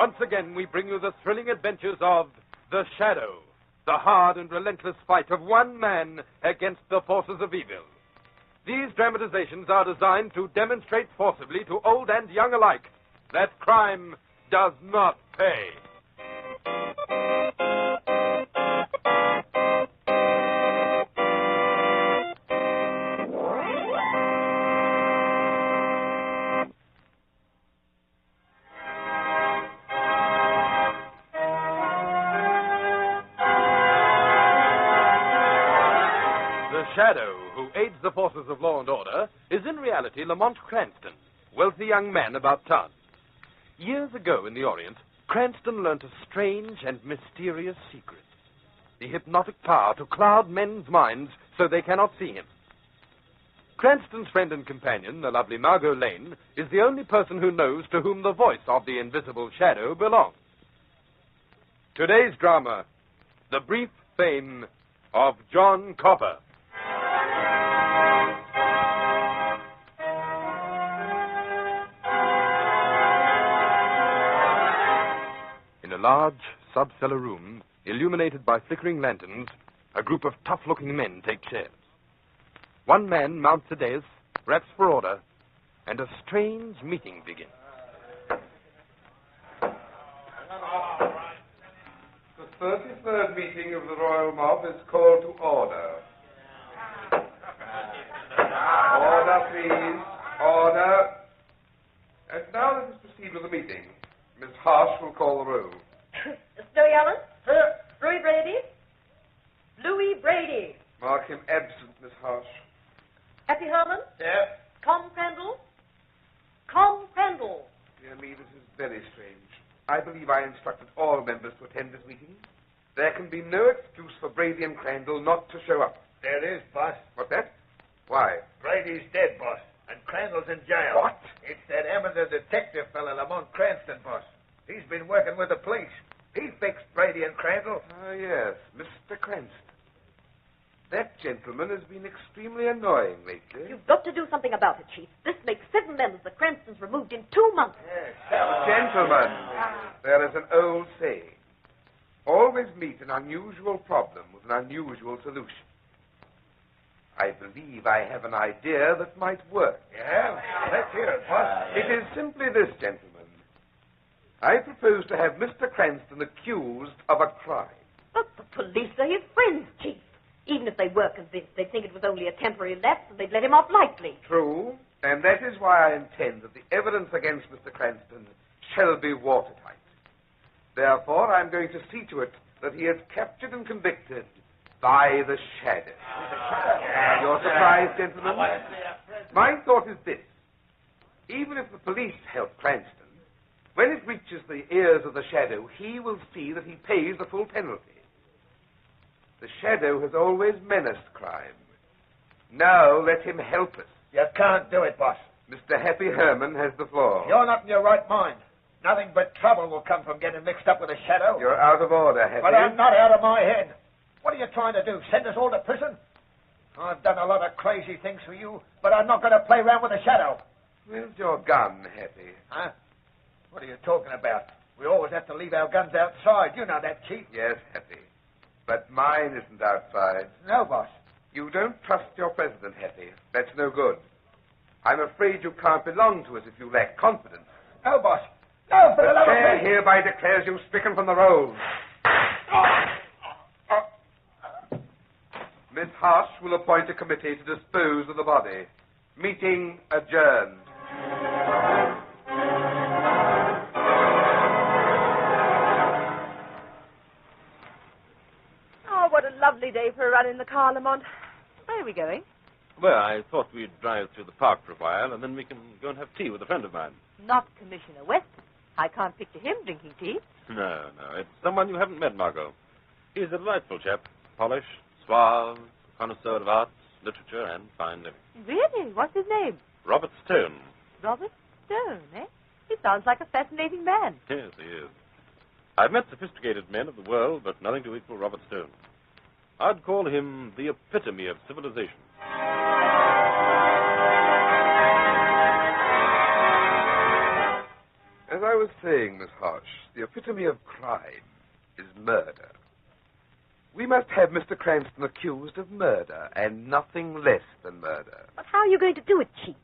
Once again, we bring you the thrilling adventures of The Shadow, the hard and relentless fight of one man against the forces of evil. These dramatizations are designed to demonstrate forcibly to old and young alike that crime does not pay. The Shadow, who aids the forces of law and order, is in reality Lamont Cranston, wealthy young man about town. Years ago in the Orient, Cranston learnt a strange and mysterious secret. The hypnotic power to cloud men's minds so they cannot see him. Cranston's friend and companion, the lovely Margot Lane, is the only person who knows to whom the voice of the invisible Shadow belongs. Today's drama, The Brief Fame of John Copper. In a large sub-cellar room, illuminated by flickering lanterns, a group of tough-looking men take chairs. One man mounts a dais, raps for order, and a strange meeting begins. The 33rd meeting of the Royal Mob is called to order. Order, please. Order. And now let us proceed with the meeting. Miss Harsh will call the roll. Snowy Allen? Louis Brady? Louis Brady. Mark him absent, Miss Harsh. Happy Herman? Here. Com Crandall? Com Crandall. Dear me, this is very strange. I believe I instructed all members to attend this meeting. There can be no excuse for Brady and Crandall not to show up. There is, boss. What's that? Why? Brady's dead, boss, and Crandall's in jail. What? It's that amateur detective fellow, Lamont Cranston, boss. He's been working with the police. He fixed Brady and Crandall. Ah, yes, Mr. Cranston. That gentleman has been extremely annoying lately. You've got to do something about it, Chief. This makes 7 members of the Cranstons removed in 2 months. Yes, Gentlemen, there is an old saying. Always meet an unusual problem with an unusual solution. I believe I have an idea that might work. Yeah? Let's hear it, boss. It is simply this, gentlemen. I propose to have Mr. Cranston accused of a crime. But the police are his friends, Chief. Even if they were convinced, they'd think it was only a temporary lapse and they'd let him off lightly. True, and that is why I intend that the evidence against Mr. Cranston shall be watertight. Therefore, I'm going to see to it that he is captured and convicted by the Shadow. You're surprised, gentlemen? My thought is this. Even if the police help Cranston, when it reaches the ears of the Shadow, he will see that he pays the full penalty. The Shadow has always menaced crime. Now let him help us. You can't do it, boss. Mr. Happy Herman has the floor. You're not in your right mind. Nothing but trouble will come from getting mixed up with the Shadow. You're out of order, Happy. But I'm not out of my head. What are you trying to do, send us all to prison? I've done a lot of crazy things for you, but I'm not going to play around with the Shadow. Where's your gun, Happy? Huh? What are you talking about? We always have to leave our guns outside. You know that, Chief. Yes, Happy. But mine isn't outside. No, boss. You don't trust your president, Happy. That's no good. I'm afraid you can't belong to us if you lack confidence. No, boss. No, for the love of chair me. hereby declares you stricken from the rolls. Miss Harsh will appoint a committee to dispose of the body. Meeting adjourned. Oh, what a lovely day for a run in the car, Lamont. Where are we going? Well, I thought we'd drive through the park for a while, and then we can go and have tea with a friend of mine. Not Commissioner Weston. I can't picture him drinking tea. No, it's someone you haven't met, Margot. He's a delightful chap. Polished, suave, connoisseur of arts, literature, and fine living. Really? What's his name? Robert Stone. Robert Stone, eh? He sounds like a fascinating man. Yes, he is. I've met sophisticated men of the world, but nothing to equal Robert Stone. I'd call him the epitome of civilization. As I was saying, Miss Harsh, the epitome of crime is murder. We must have Mr. Cranston accused of murder, and nothing less than murder. But how are you going to do it, Chief?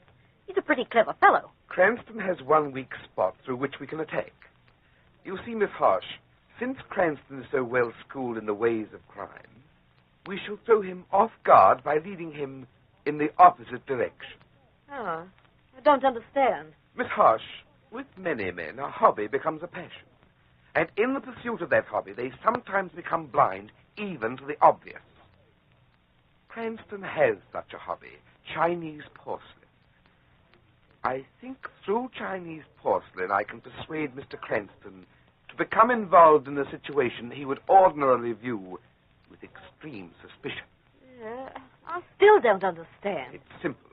He's a pretty clever fellow. Cranston has one weak spot through which we can attack. You see, Miss Harsh, since Cranston is so well schooled in the ways of crime, we shall throw him off guard by leading him in the opposite direction. Oh, I don't understand. Miss Harsh, with many men, a hobby becomes a passion. And in the pursuit of that hobby, they sometimes become blind even to the obvious. Cranston has such a hobby, Chinese porcelain. I think through Chinese porcelain I can persuade Mr. Cranston to become involved in a situation he would ordinarily view with extreme suspicion. I still don't understand. It's simple.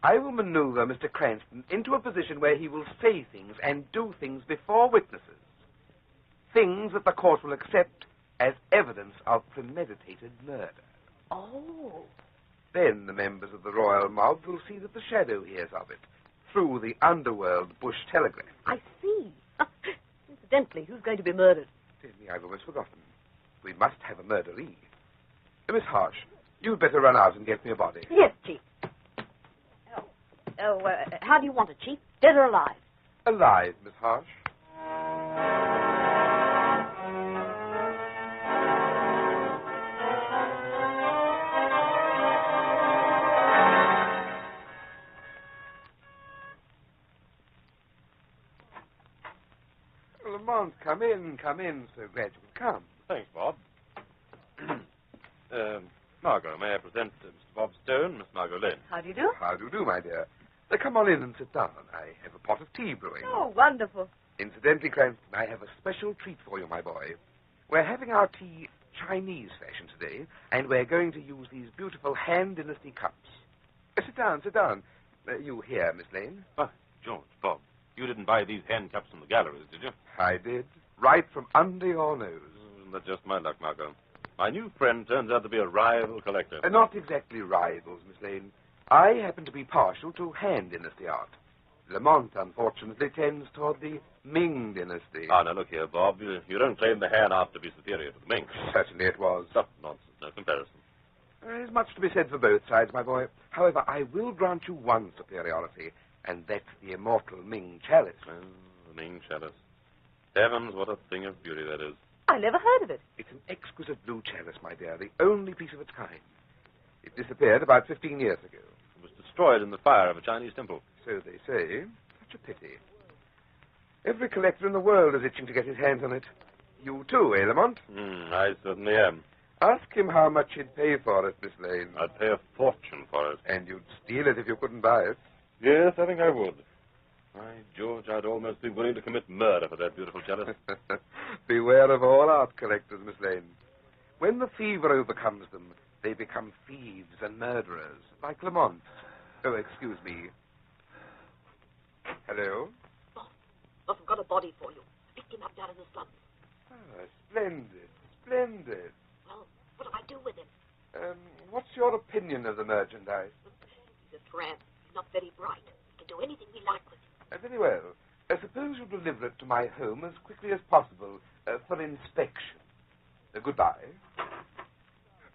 I will maneuver Mr. Cranston into a position where he will say things and do things before witnesses. Things that the court will accept as evidence of premeditated murder. Oh. Then the members of the royal mob will see that the shadow hears of it through the underworld bush telegraph. I see. Incidentally, who's going to be murdered? Dear me, I've almost forgotten. We must have a murderee. Miss Harsh, you'd better run out and get me a body. Yes, Chief. How do you want it, Chief? Dead or alive? Alive, Miss Harsh. Lamont, come in. So glad you could come. Thanks, Bob. Margot, may I present Mr. Bob Stone, Miss Margot Lane? How do you do? How do you do, my dear? Come on in and sit down. I have a pot of tea brewing. Oh, wonderful. Incidentally, Cranston, I have a special treat for you, my boy. We're having our tea Chinese fashion today, and we're going to use these beautiful Han Dynasty cups. Sit down. You here, Miss Lane? George, Bob, you didn't buy these hand cups from the galleries, did you? I did. Right from under your nose. Isn't that just my luck, Margot? My new friend turns out to be a rival collector. Not exactly rivals, Miss Lane. I happen to be partial to Han Dynasty art. Lamont, unfortunately, tends toward the Ming Dynasty. Now, look here, Bob. You don't claim the Han art to be superior to the Ming. Certainly it was. Oh, nonsense. No comparison. There's much to be said for both sides, my boy. However, I will grant you one superiority, and that's the immortal Ming chalice. The Ming chalice. Heavens, what a thing of beauty that is. I never heard of it. It's an exquisite blue chalice, my dear, the only piece of its kind. It disappeared about 15 years ago. It was destroyed in the fire of a Chinese temple. So they say. Such a pity. Every collector in the world is itching to get his hands on it. You too, eh, Lamont? I certainly am. Ask him how much he'd pay for it, Miss Lane. I'd pay a fortune for it. And you'd steal it if you couldn't buy it. Yes, I think I would. By George, I'd almost be willing to commit murder for that beautiful chalice. Beware of all art collectors, Miss Lane. When the fever overcomes them, they become thieves and murderers, like Lamont. Oh, excuse me. Hello? Boss, I've got a body for you. Picked him up down in the slums. Splendid. Well, what do I do with him? What's your opinion of the merchandise? He's a tramp. He's not very bright. We can do anything we like with him. Very well. Suppose you deliver it to my home as quickly as possible for inspection. Goodbye.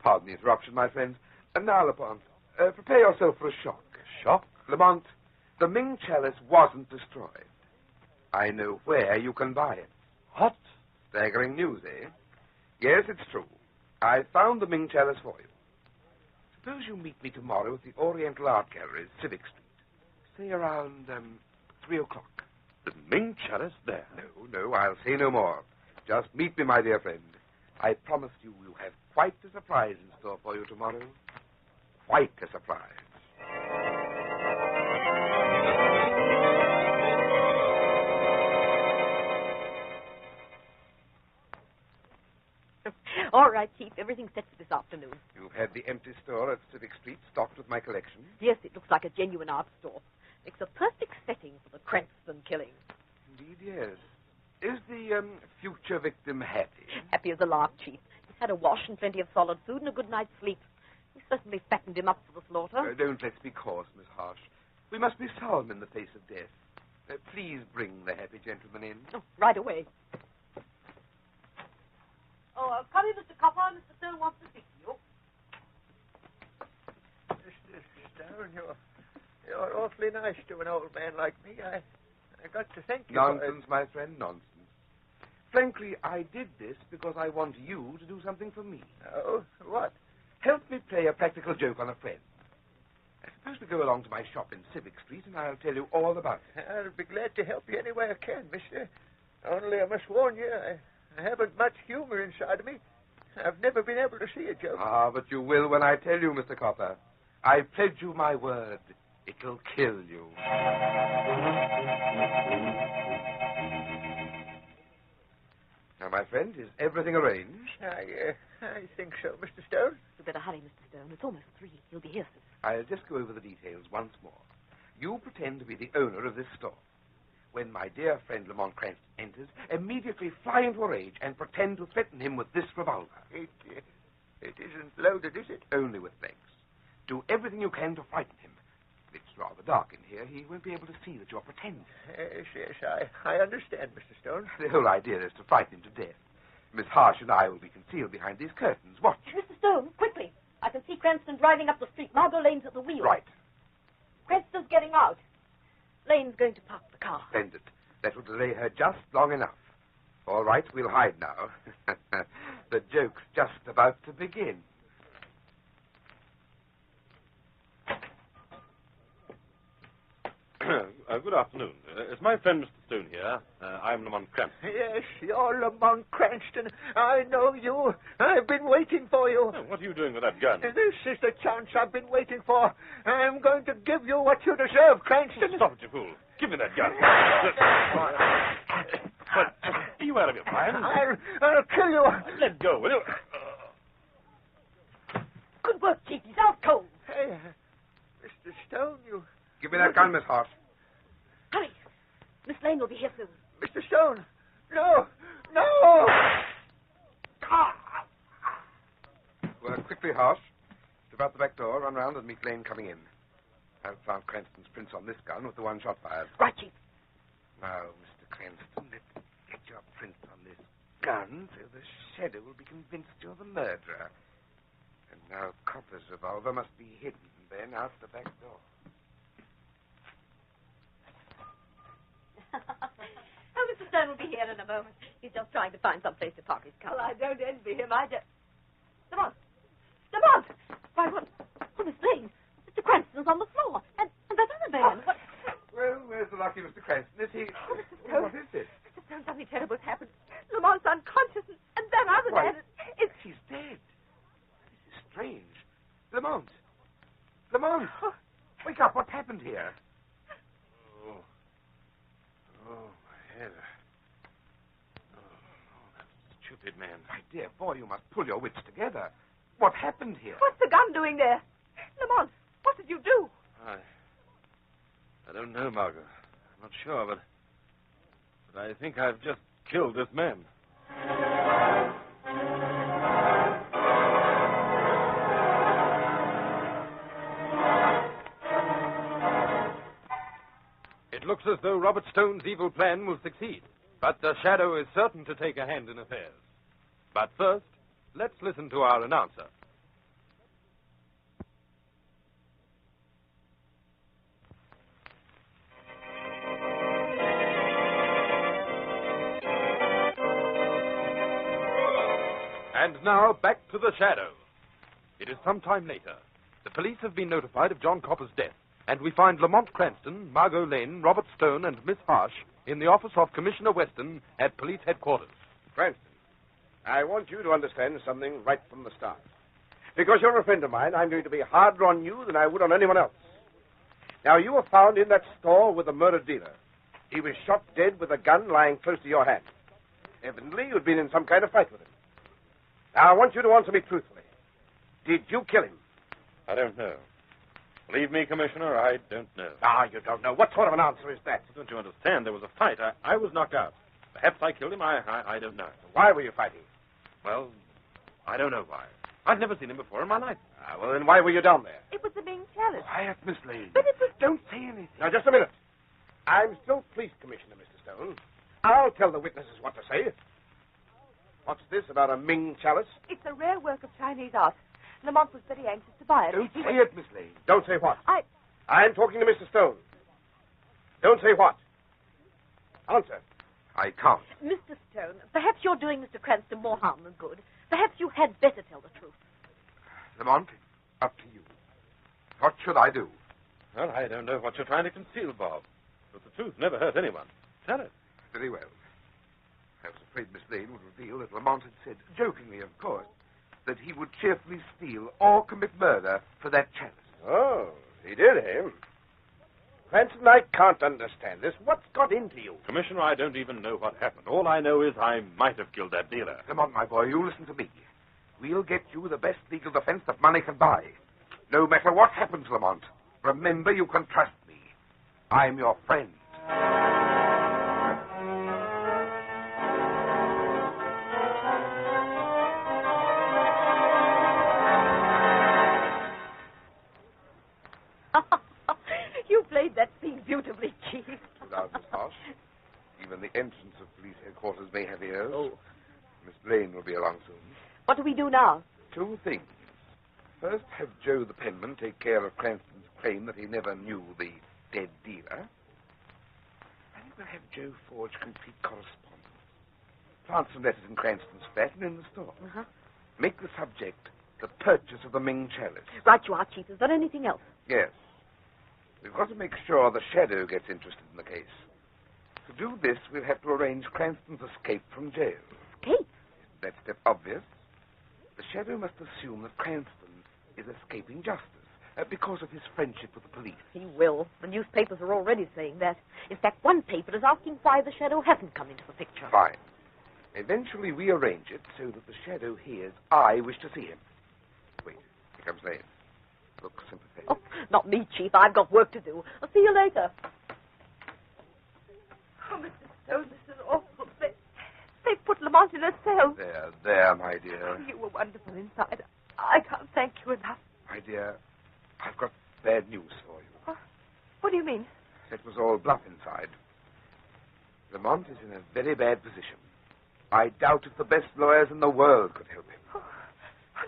Pardon the interruption, my friends. Now, Lamont, prepare yourself for a shock. Shock? Lamont, the Ming chalice wasn't destroyed. I know where you can buy it. What? Staggering news, eh? Yes, it's true. I found the Ming chalice for you. Suppose you meet me tomorrow at the Oriental Art Gallery, Civic Street. Say around 3 o'clock. The Ming chalice there? No, I'll say no more. Just meet me, my dear friend. I promise you we'll have quite a surprise in store for you tomorrow. Quite a surprise. All right, Chief. Everything's set for this afternoon. You've had the empty store at Civic Street stocked with my collection? Yes, it looks like a genuine art store. Makes a perfect setting for the Cranston killing. Indeed, yes. Is the future victim happy? Happy as a lark, Chief. He's had a wash and plenty of solid food and a good night's sleep. We certainly fattened him up for the slaughter. Don't let's be coarse, Miss Harsh. We must be solemn in the face of death. Please bring the happy gentleman in. Oh, right away. Oh, come in, Mr. Copper. Mr. Stone wants to speak to you. Mr. Stone, you're awfully nice to an old man like me. I got to thank you. Nonsense, my friend, nonsense. Frankly, I did this because I want you to do something for me. Oh, what? Help me play a practical joke on a friend. Suppose we go along to my shop in Civic Street, and I'll tell you all about it. I'll be glad to help you any way I can, mister. Only I must warn you, I haven't much humor inside of me. I've never been able to see a joke. Ah, but you will when I tell you, Mr. Copper. I pledge you my word. It'll kill you. Now, my friend, is everything arranged? I think so, Mr. Stone. You better hurry, Mr. Stone. It's almost 3. He'll be here soon. I'll just go over the details once more. You pretend to be the owner of this store. When my dear friend Lamont Cranston enters, immediately fly into a rage and pretend to threaten him with this revolver. It isn't loaded, is it? Only with blanks. Do everything you can to frighten him. It's rather dark in here. He won't be able to see that you're pretending. Yes, I understand, Mr. Stone. The whole idea is to frighten him to death. Miss Harsh and I will be concealed behind these curtains. Watch. Mr. Stone, quickly. I can see Cranston driving up the street. Margot Lane's at the wheel. Right. Cranston's getting out. Lane's going to park the car. Splendid. That will delay her just long enough. All right, we'll hide now. The joke's just about to begin. Good afternoon. Is my friend Mr. Stone here? I'm Lamont Cranston. Yes, you're Lamont Cranston. I know you. I've been waiting for you. Oh, what are you doing with that gun? This is the chance I've been waiting for. I'm going to give you what you deserve, Cranston. Stop it, you fool. Give me that gun. But, are you out of your mind? I'll kill you. Let go, will you? Good work, Chief. He's out cold. Hey, Mr. Stone, you... Give me that gun, Miss Harsh. Hurry. Miss Lane will be here soon. Mr. Stone, no. Work quickly, Harsh. Slip out the back door, run round and meet Lane coming in. I've found Cranston's prints on this gun with the one shot fired. Right, Chief. Now, Mr. Cranston, let's get your print on this gun so the shadow will be convinced you're the murderer. And now Copper's revolver must be hidden, then out the back door. Oh, Mr. Stone will be here in a moment. He's just trying to find some place to park his car. Well, I don't envy him. I just... Lamont! Why, what? Oh, Miss Lane. Mr. Cranston's on the floor. And that other man. What? Well, where's the lucky Mr. Cranston? Is he... Oh, Mr. Stone. What is this? Mr. Stone, something terrible has happened. Lamont's unconscious, and that other Why, man is... he's dead. This is strange. Lamont! Wake up. What's happened here? Oh, my head. Oh, that stupid man. My dear boy, you must pull your wits together. What happened here? What's the gun doing there? Lamont, what did you do? I don't know, Margot. I'm not sure, but I think I've just killed this man. It looks as though Robert Stone's evil plan will succeed, but the Shadow is certain to take a hand in affairs. But first, let's listen to our announcer. And now, back to the Shadow. It is some time later. The police have been notified of John Copper's death, and we find Lamont Cranston, Margot Lane, Robert Stone, and Miss Harsh in the office of Commissioner Weston at police headquarters. Cranston, I want you to understand something right from the start. Because you're a friend of mine, I'm going to be harder on you than I would on anyone else. Now, you were found in that store with the murdered dealer. He was shot dead with a gun lying close to your hand. Evidently, you'd been in some kind of fight with him. Now, I want you to answer me truthfully. Did you kill him? I don't know. Believe me, Commissioner, I don't know. Ah, you don't know. What sort of an answer is that? Don't you understand? There was a fight. I was knocked out. Perhaps I killed him. I don't know. Why were you fighting? Well, I don't know why. I've never seen him before in my life. Ah, well, then why were you down there? It was the being jealous. Quiet, Miss Lane. But it was... Don't say anything. Now, just a minute. I'm still police commissioner, Mr. Stone. I'll tell the witnesses what to say. What's this about a Ming chalice? It's a rare work of Chinese art. Lamont was very anxious to buy it. Don't say it, Miss Lane. Don't say what? I... I'm talking to Mr. Stone. Don't say what. Answer. I can't. Mr. Stone, perhaps you're doing Mr. Cranston more harm than good. Perhaps you had better tell the truth. Lamont, up to you. What should I do? Well, I don't know what you're trying to conceal, Bob. But the truth never hurt anyone. Tell it. Very well. I was afraid Miss Lane would reveal that Lamont had said, jokingly of course, that he would cheerfully steal or commit murder for that chalice. Oh, he did, eh? Cranston, I can't understand this. What's got into you? Commissioner, I don't even know what happened. All I know is I might have killed that dealer. Lamont, my boy, you listen to me. We'll get you the best legal defense that money can buy. No matter what happens, Lamont, remember you can trust me. I'm your friend. You played that scene beautifully, Chief. Without Miss Hosh, even the entrance of police headquarters may have ears. Oh. Miss Lane will be along soon. What do we do now? Two things. First, have Joe the penman take care of Cranston's claim that he never knew the dead dealer. And we'll have Joe forge complete correspondence. Plant some letters in Cranston's flat and in the store. Uh-huh. Make the subject the purchase of the Ming chalice. Right you are, Chief. Is there anything else? Yes. We've got to make sure the Shadow gets interested in the case. To do this, we'll have to arrange Cranston's escape from jail. Escape? Isn't that step obvious? The Shadow must assume that Cranston is escaping justice because of his friendship with the police. He will. The newspapers are already saying that. In fact, one paper is asking why the Shadow hasn't come into the picture. Fine. Eventually, we arrange it so that the Shadow hears I wish to see him. Wait, here comes Lane. Look sympathetic. Oh, not me, Chief. I've got work to do. I'll see you later. Oh, Mr. Stone, this is awful. They put Lamont in a cell. There, my dear. Oh, you were wonderful inside. I can't thank you enough. My dear, I've got bad news for you. What do you mean? It was all bluff inside. Lamont is in a very bad position. I doubt if the best lawyers in the world could help him. Oh,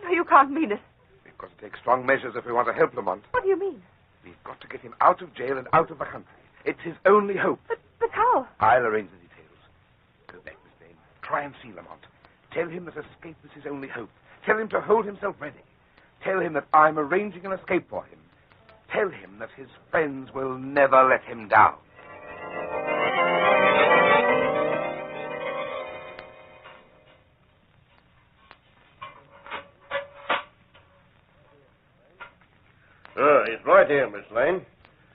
no, you can't mean it. We've got to take strong measures if we want to help Lamont. What do you mean? We've got to get him out of jail and out of the country. It's his only hope. But how? I'll arrange the details. Go back, Miss Lane. Try and see Lamont. Tell him that escape is his only hope. Tell him to hold himself ready. Tell him that I'm arranging an escape for him. Tell him that his friends will never let him down. He's right here, Miss Lane.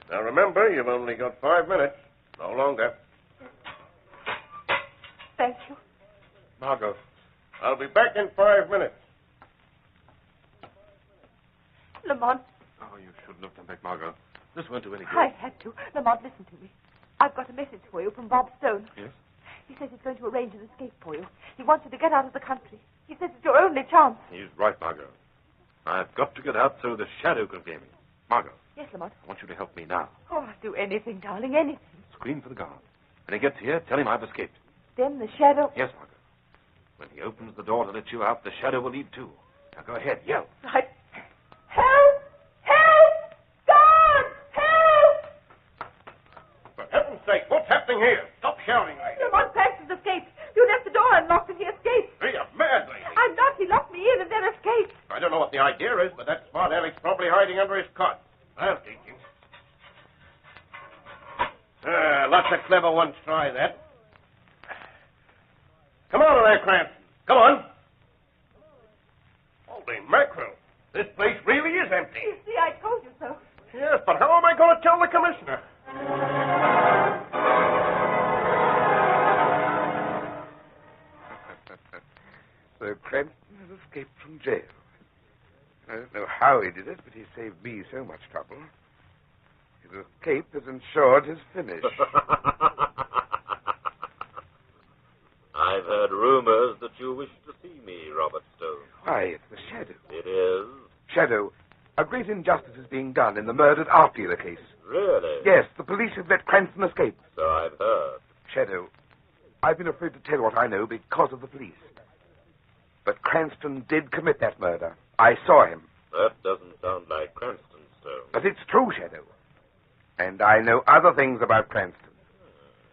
Now, remember, you've only got 5 minutes. No longer. Thank you. Margot. I'll be back in 5 minutes. Lamont, Oh, you shouldn't have come back, Margot. This won't do any good. I had to. Lamont, listen to me. I've got a message for you from Bob Stone. Yes? He says he's going to arrange an escape for you. He wants you to get out of the country. He says it's your only chance. He's right, Margot. I've got to get out so the Shadow can get me. Margot, Yes, Lamont. I want you to help me now. Oh, I'll do anything, darling, anything. Scream for the guard. When he gets here, tell him I've escaped. Then the shadow... Yes, Margot. When he opens the door to let you out, the Shadow will leave too. Now go ahead, yell. Right. Help! Help! God! Help! For heaven's sake, what's happening here? Stop shouting, lady. Lamont Cranston's escaped. You left the door unlocked and he escaped. Are you mad, lady? I'm not. He locked me in and then escaped. I don't know what the idea is, but that smart Alec's probably hiding under his cot. I'll teach him. Lots of clever ones try that. Come on there, Cranston. Come on. Holy mackerel. This place really is empty. You see, I told you so. Yes, but how am I going to tell the commissioner? So Cranston has escaped from jail. I don't know how he did it, but he saved me so much trouble. His escape has ensured his finish. I've heard rumors that you wish to see me, Robert Stone. Why, it's the Shadow. It is? Shadow, a great injustice is being done in the murdered art dealer case. Really? Yes, the police police have let Cranston escape. So I've heard. Shadow, I've been afraid to tell what I know because of the police. But Cranston did commit that murder. I saw him. That doesn't sound like Cranston, Stone. But it's true, Shadow. And I know other things about Cranston.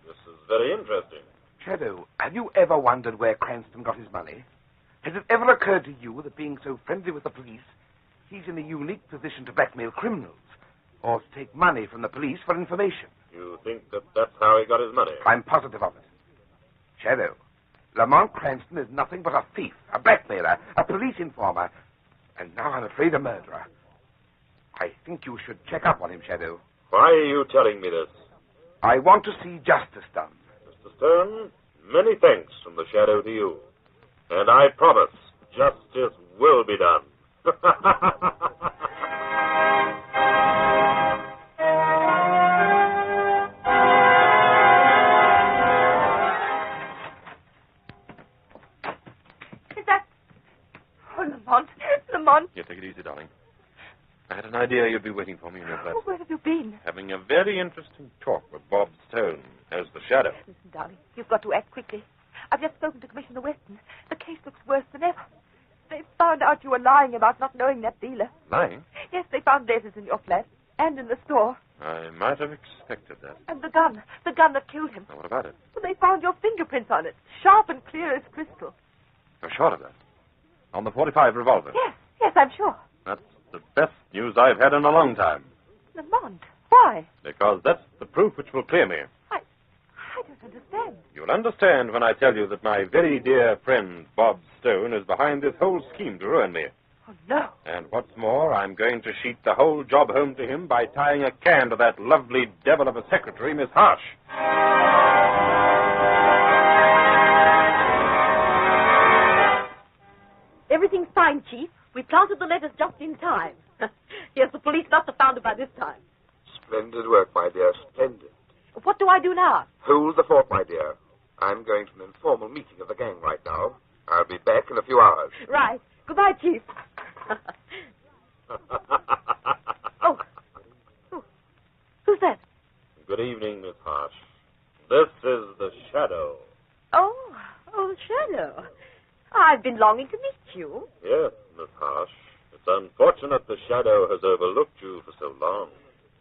This is very interesting. Shadow, have you ever wondered where Cranston got his money? Has it ever occurred to you that being so friendly with the police, he's in a unique position to blackmail criminals or to take money from the police for information? You think that that's how he got his money? I'm positive of it. Shadow, Lamont Cranston is nothing but a thief, a blackmailer, a police informer, and now I'm afraid a murderer. I think you should check up on him, Shadow. Why are you telling me this? I want to see justice done. Mr. Stone, many thanks from the Shadow to you. And I promise justice will be done. Is that... Oh, Lamont. Yeah, take it easy, darling. I had an idea you'd be waiting for me in your flat. Oh, where have you been? Having a very interesting talk with Bob Stone as the Shadow. Listen, darling, you've got to act quickly. I've just spoken to Commissioner Weston. The case looks worse than ever. They found out you were lying about not knowing that dealer. Lying? Yes, they found letters in your flat and in the store. I might have expected that. And the gun that killed him. Now, what about it? Well, they found your fingerprints on it, sharp and clear as crystal. You're sure of that? On the .45 revolver? Yes, I'm sure. That's the best news I've had in a long time. Lamont, why? Because that's the proof which will clear me. I don't understand. You'll understand when I tell you that my very dear friend, Bob Stone, is behind this whole scheme to ruin me. Oh, no. And what's more, I'm going to sheet the whole job home to him by tying a can to that lovely devil of a secretary, Miss Harsh. Everything's fine, Chief. We planted the letters just in time. Yes, the police must have found it by this time. Splendid work, my dear, splendid. What do I do now? Hold the fort, my dear. I'm going to an informal meeting of the gang right now. I'll be back in a few hours. Right. Goodbye, Chief. Oh. Who's that? Good evening, Miss Harsh. This is the Shadow. Oh, Shadow. I've been longing to meet you. Yes, Miss Harsh. It's unfortunate the Shadow has overlooked you for so long.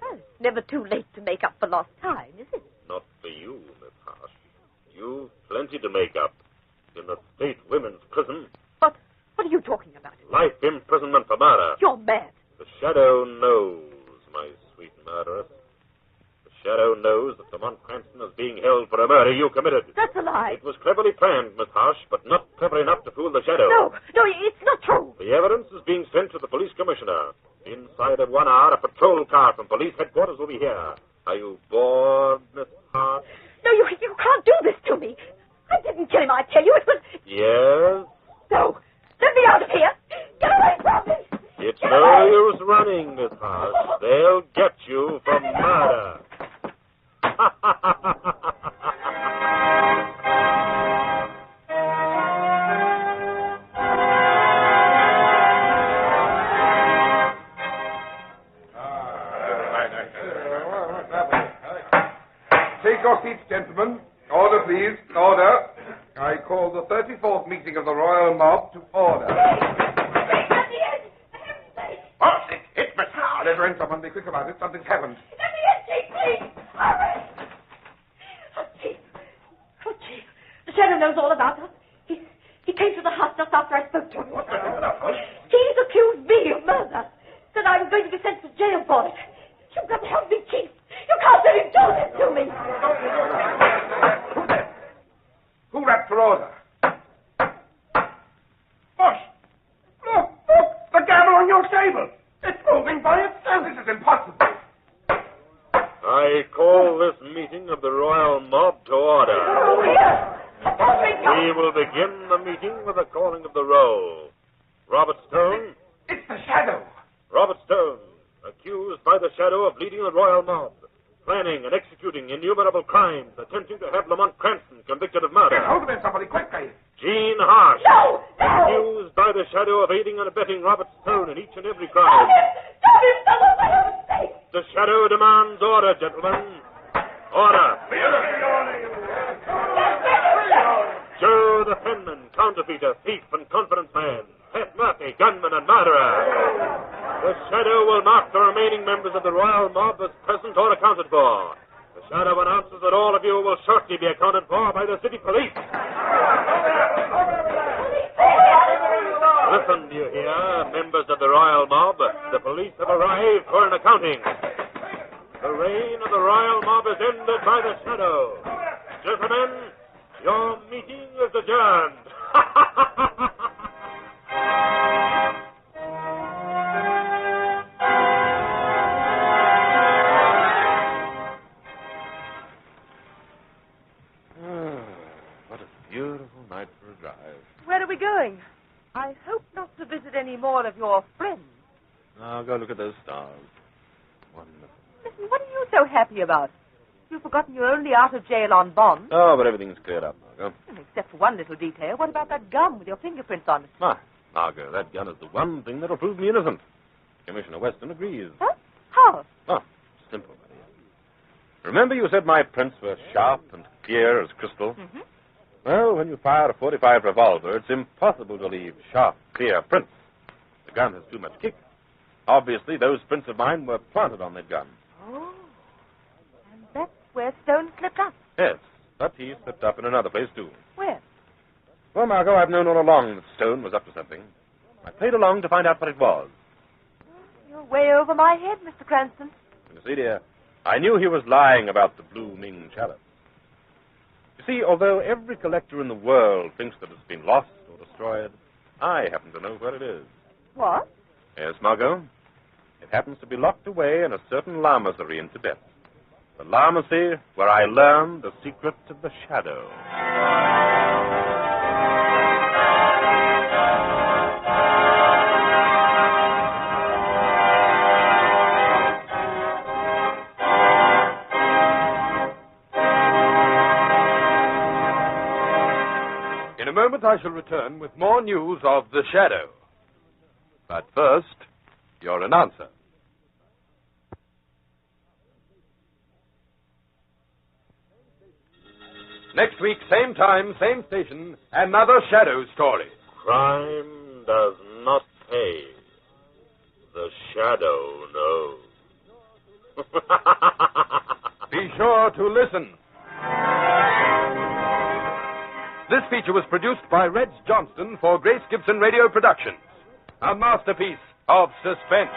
Well, it's never too late to make up for lost time, is it? Not for you, Miss Harsh. You've plenty to make up. In the state women's prison. What are you talking about? Life imprisonment for murder. You're mad. The Shadow knows, my sweet murderess. The Shadow knows that Lamont Cranston is being held for a murder you committed. That's a lie. It was cleverly planned, Miss Harsh, but not clever enough to fool the Shadow. No, it's not true. The evidence is being sent to the police commissioner. Inside of 1 hour, a patrol car from police headquarters will be here. Are you bored, Miss Harsh? No, you can't do this to me. I didn't kill him, I tell you. It was... Yes? No. Let me out of here. Get away from me. It's no use running, Miss Harsh. They'll get you for murder. Take your seats, gentlemen. Order, please. Order. I call the 34th meeting of the Royal Mob to order. What's it? It's Miss Harsh. Let her in, someone. Be quick about it. Something's happened. Let me in, Chief, please. Hurry. Oh, Chief. The Shadow knows all about us. He came to the house just after I spoke to him. What the hell? He's accused me of murder. Said I was going to be sent to jail for it. You've got to help me, Chief. You can't let him do this to me. Who rapped for order? Boss, look, the gavel on your table. It's moving by itself. This is impossible. I call this meeting of the Royal Mob to order. Oh, here. We will begin the meeting with the calling of the roll. Robert Stone. It's the Shadow. Robert Stone, accused by the Shadow of leading the Royal Mob, planning and executing innumerable crimes, attempting to have Lamont Cranston convicted of murder. Get hold of him, somebody, quickly. Jean Harsh, No! accused by the Shadow of aiding and abetting Robert Stone in each and every crime. Stop him, fellow, by heaven's sake. The Shadow demands order, gentlemen. Order. Joe the penman, counterfeiter, thief, and confidence man. Pet Murphy, gunman and murderer. The shadow will mark the remaining members of the royal mob as present or accounted for. The shadow announces that all of you will shortly be accounted for by the city police. Listen, do you hear, members of the royal mob? The police have arrived for an accounting. The reign of the royal mob is ended by the shadow. Gentlemen, your meeting is adjourned. What a beautiful night for a drive. Where are we going? I hope not to visit any more of your friends. Now, go look at those stars. Wonderful. Listen, what are you so happy about? You've forgotten you're only out of jail on bond. Oh, but everything's cleared up, Margot. Except for one little detail. What about that gun with your fingerprints on it? Margot, that gun is the one thing that'll prove me innocent. Commissioner Weston agrees. Huh? How? Oh, simple, my dear. Remember you said my prints were sharp and clear as crystal? Mm-hmm. Well, when you fire a .45 revolver, it's impossible to leave sharp, clear prints. The gun has too much kick. Obviously, those prints of mine were planted on that gun. Oh. And that's where Stone slipped up. Yes, but he slipped up in another place, too. Where? Well, Margot, I've known all along that Stone was up to something. I played along to find out what it was. You're way over my head, Mr. Cranston. You see, dear, I knew he was lying about the Blue Ming chalice. You see, although every collector in the world thinks that it's been lost or destroyed, I happen to know where it is. What? Yes, Margot. It happens to be locked away in a certain lamasery in Tibet. The lamasery where I learned the secret of the shadow. In a moment I shall return with more news of the shadow. But first, your announcer. Next week, same time, same station, another shadow story. Crime does not pay. The shadow knows. Be sure to listen. This feature was produced by Reg Johnston for Grace Gibson Radio Productions, a masterpiece of suspense.